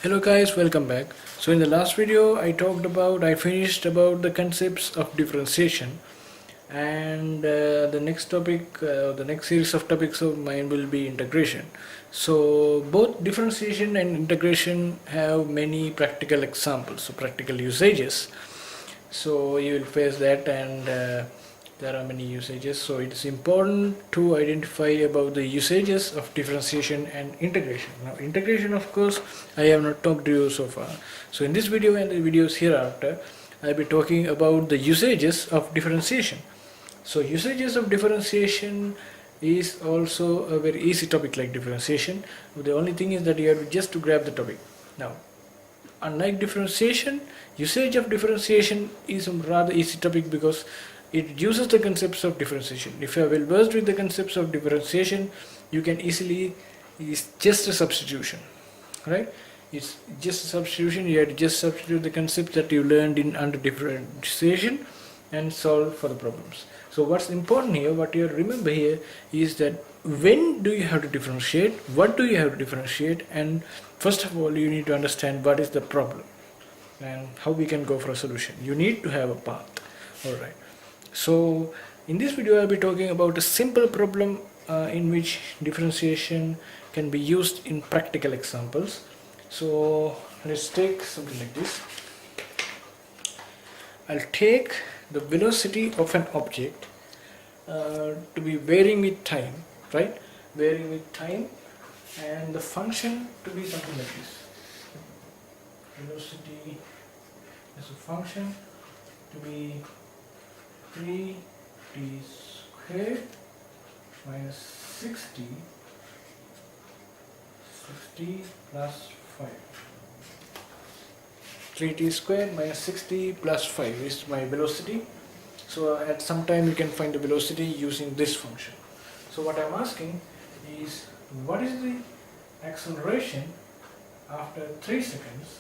Hello guys, welcome back. So in the last video I finished about the concepts of differentiation, and the next series of topics of mine will be integration. So both differentiation and integration have many practical examples, so practical usages. So you will face that, and there are many usages. So it's important to identify about the usages of differentiation and integration. Now integration, of course, I have not talked to you so far. So in this video and the videos hereafter, I'll be talking about the usages of differentiation. So usages of differentiation is also a very easy topic like differentiation. The only thing is that you have just to grab the topic. Now, unlike differentiation, usage of differentiation is a rather easy topic because it uses the concepts of differentiation. If you are well versed with the concepts of differentiation, you can easily, it's just a substitution, right? It's just a substitution. You have to just substitute the concepts that you learned in under differentiation and solve for the problems. So what's important here, what you have to remember here is that when do you have to differentiate, what do you have to differentiate, and first of all you need to understand what is the problem and how we can go for a solution. You need to have a path. Alright. So in this video I'll be talking about a simple problem in which differentiation can be used in practical examples. So let's take something like this. I'll take the velocity of an object to be varying with time, right? Varying with time, and the function to be something like this. Velocity as a function to be 3t squared minus 60 plus 5. 3t squared minus 60 plus 5 is my velocity. So at some time you can find the velocity using this function. So what I'm asking is, what is the acceleration after 3 seconds,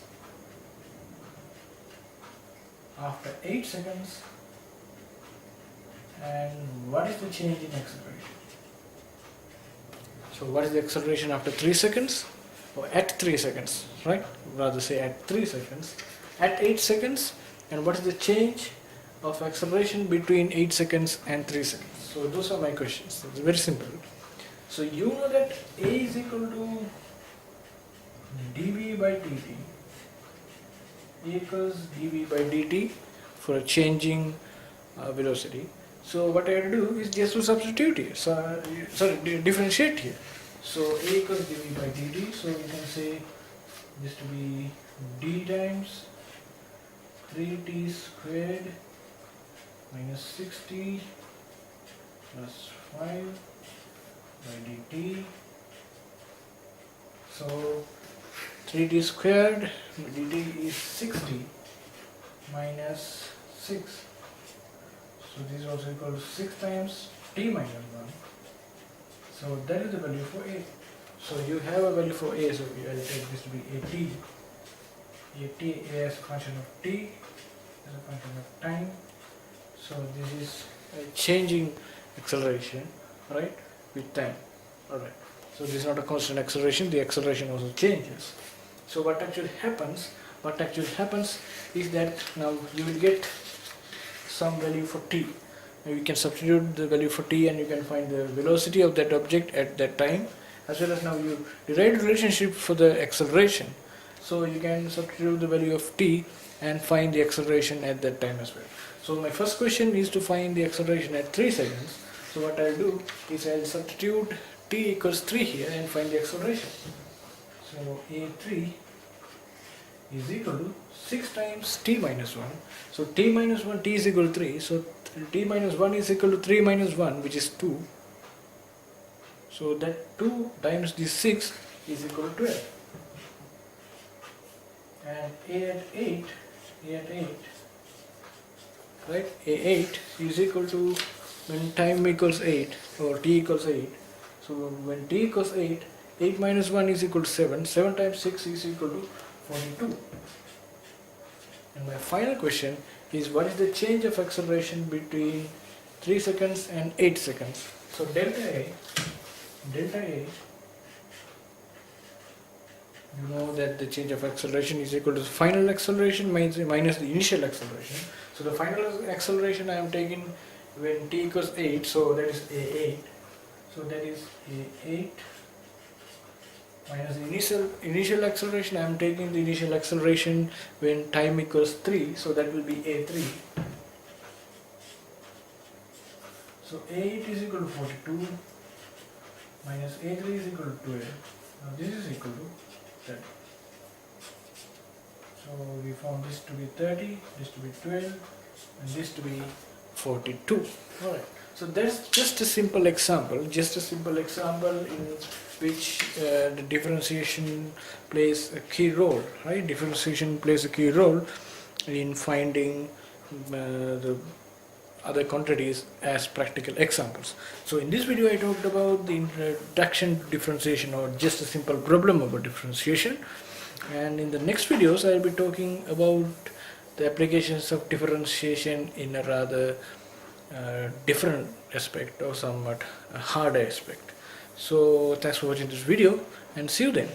after 8 seconds, and what is the change in acceleration? So what is the acceleration after 3 seconds, or at 3 seconds, right? Rather say at 3 seconds, at 8 seconds, and what is the change of acceleration between 8 seconds and 3 seconds? So those are my questions. It's very simple. So you know that A is equal to dv by dt, A equals dv by dt for a changing velocity. So what I have to do is just to substitute here, differentiate here. So A equals dv by dt, so we can say this to be d times 3t squared minus 60 plus 5 by dt. So 3t squared dt is 60 minus 6. So this is also equal to 6 times t minus 1. So that is the value for A. So you have a value for A, so I will take this to be A as a function of t, as a function of time. So this is a changing acceleration, right, with time. Alright. So this is not a constant acceleration, the acceleration also changes. So what actually happens is that now you will get some value for t. Now you can substitute the value for t and you can find the velocity of that object at that time, as well as now you derive the relationship for the acceleration. So you can substitute the value of t and find the acceleration at that time as well. So my first question is to find the acceleration at 3 seconds. So what I'll do is I'll substitute t equals 3 here and find the acceleration. So a3 is equal to 6 times t minus 1. So t minus 1, t is equal to 3. So t minus 1 is equal to 3 minus 1, which is 2. So that 2 times this 6 is equal to 12. And a at 8, right? A8 is equal to, when time equals 8 or t equals 8. So when t equals 8, 8 minus 1 is equal to 7. 7 times 6 is equal to 42. And my final question is, what is the change of acceleration between 3 seconds and 8 seconds? So delta A You know that the change of acceleration is equal to the final acceleration minus the initial acceleration. So the final acceleration I am taking when t equals 8, so that is a8. So that is a8 minus the initial acceleration. I am taking the initial acceleration when time equals 3, so that will be a3. So a8 is equal to 42 minus a3 is equal to 12. Now this is equal to 30. So we found this to be 30, this to be 12, and this to be 42. Alright. So that's just a simple example, in which the differentiation plays a key role, right? Differentiation plays a key role in finding the other quantities as practical examples. So in this video I talked about the introduction to differentiation, or just a simple problem about differentiation, and in the next videos I'll be talking about the applications of differentiation in a rather different aspect, or somewhat a harder aspect. So thanks for watching this video, and see you then.